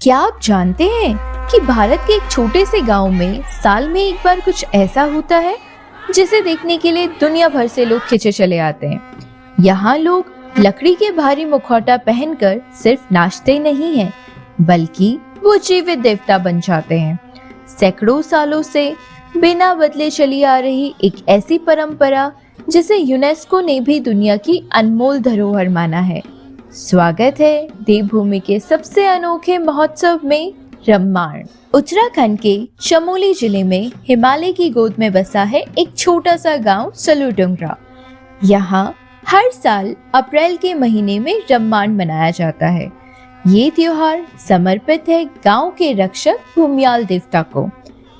क्या आप जानते हैं कि भारत के एक छोटे से गांव में साल में एक बार कुछ ऐसा होता है जिसे देखने के लिए दुनिया भर से लोग खिंचे चले आते हैं। यहाँ लोग लकड़ी के भारी मुखौटा पहनकर सिर्फ नाचते नहीं हैं, बल्कि वो जीवित देवता बन जाते हैं। सैकड़ों सालों से बिना बदले चली आ रही एक ऐसी परंपरा जिसे यूनेस्को ने भी दुनिया की अनमोल धरोहर माना है। स्वागत है देवभूमि के सबसे अनोखे महोत्सव में रम्माण। उत्तराखंड के चमोली जिले में हिमालय की गोद में बसा है एक छोटा सा गांव सलूडुंगरा। यहाँ हर साल अप्रैल के महीने में रम्माण मनाया जाता है। ये त्योहार समर्पित है गांव के रक्षक भूमियाल देवता को।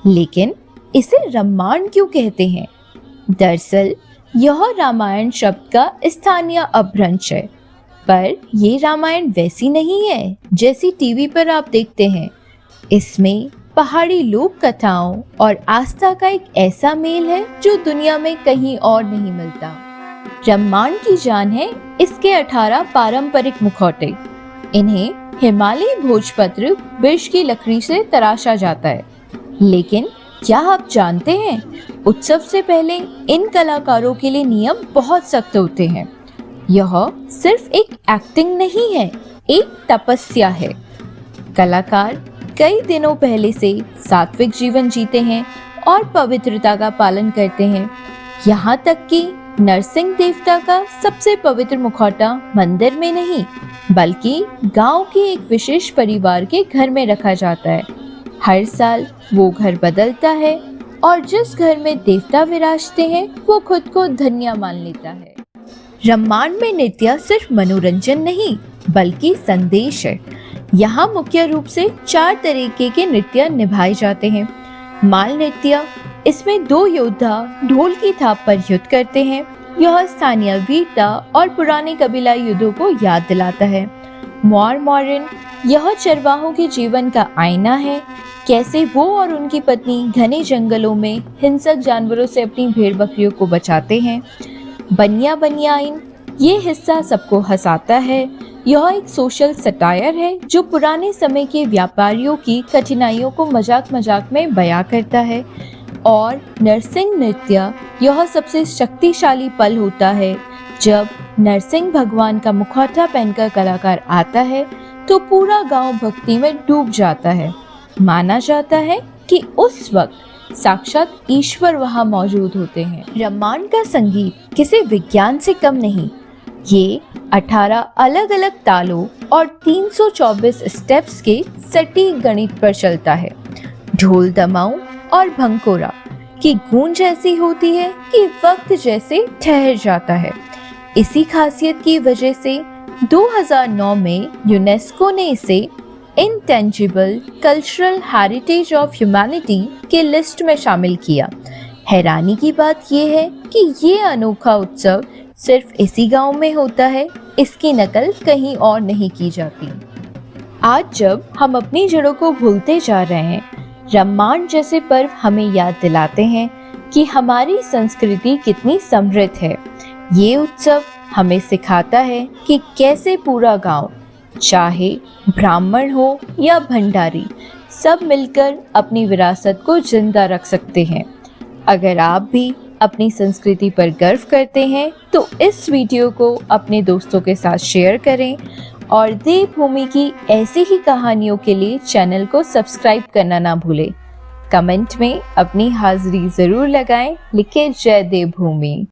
लेकिन इसे रम्माण क्यों कहते हैं? दरअसल यह रामायण शब्द का स्थानीय अपभ्रंश है, पर ये रामायण वैसी नहीं है जैसी टीवी पर आप देखते हैं। इसमें पहाड़ी लोक कथाओं और आस्था का एक ऐसा मेल है जो दुनिया में कहीं और नहीं मिलता। रम्माण की जान है इसके 18 पारंपरिक मुखौटे। इन्हें हिमालयी भोजपत्र बिर्च की लकड़ी से तराशा जाता है। लेकिन क्या आप जानते हैं, उत्सव से पहले इन कलाकारों के लिए नियम बहुत सख्त होते हैं। यह सिर्फ एक एक्टिंग नहीं है, एक तपस्या है। कलाकार कई दिनों पहले से सात्विक जीवन जीते हैं और पवित्रता का पालन करते हैं। यहाँ तक कि नरसिंह देवता का सबसे पवित्र मुखौटा मंदिर में नहीं, बल्कि गांव के एक विशेष परिवार के घर में रखा जाता है। हर साल वो घर बदलता है और जिस घर में देवता विराजते हैं वो खुद को धन्य मान लेता है। रम्माण में नृत्य सिर्फ मनोरंजन नहीं, बल्कि संदेश है। यहाँ मुख्य रूप से 4 तरीके के नृत्य निभाए जाते हैं। माल नृत्य, इसमें 2 योद्धा ढोल की थाप पर युद्ध करते हैं। यह स्थानीय वीरता और पुराने कबीलाई युद्धों को याद दिलाता है। मॉर्न, यह चरवाहों के जीवन का आईना है। कैसे वो और उनकी पत्नी घने जंगलों में हिंसक जानवरों से अपनी भेड़ बकरियों को बचाते हैं। बनियाइन, ये हिस्सा सबको हंसाता है। यह एक सोशल सटायर है जो पुराने समय के व्यापारियों की कठिनाइयों को मजाक में बयां करता है। और नरसिंह नृत्य, यह सबसे शक्तिशाली पल होता है जब नरसिंह भगवान का मुखौटा पहनकर कलाकार आता है तो पूरा गांव भक्ति में डूब जाता है। माना जाता है कि उस वक्त साक्षात ईश्वर वहाँ मौजूद होते हैं। रम्माण का संगीत किसी विज्ञान से कम नहीं। ये 18 अलग अलग तालों और 324 स्टेप्स के सटीक गणित पर चलता है। ढोल दमाऊ और भंकोरा की गूंज ऐसी होती है कि वक्त जैसे ठहर जाता है। इसी खासियत की वजह से 2009 में यूनेस्को ने इसे intangible cultural heritage of humanity के लिस्ट में शामिल किया। हैरानी की बात यह है कि ये अनोखा उत्सव सिर्फ इसी गांव में होता है, इसकी नकल कहीं और नहीं की जाती। आज जब हम अपनी जड़ों को भूलते जा रहे हैं, रम्माण जैसे पर्व हमें याद दिलाते हैं कि हमारी संस्कृति कितनी समृद्ध है। ये उत्सव हमें सिखाता है कि कैसे पूरा गांव, चाहे ब्राह्मण हो या भंडारी, सब मिलकर अपनी विरासत को जिंदा रख सकते हैं। अगर आप भी अपनी संस्कृति पर गर्व करते हैं तो इस वीडियो को अपने दोस्तों के साथ शेयर करें और देवभूमि की ऐसी ही कहानियों के लिए चैनल को सब्सक्राइब करना ना भूलें। कमेंट में अपनी हाजिरी जरूर लगाएं, लिखें जय देवभूमि।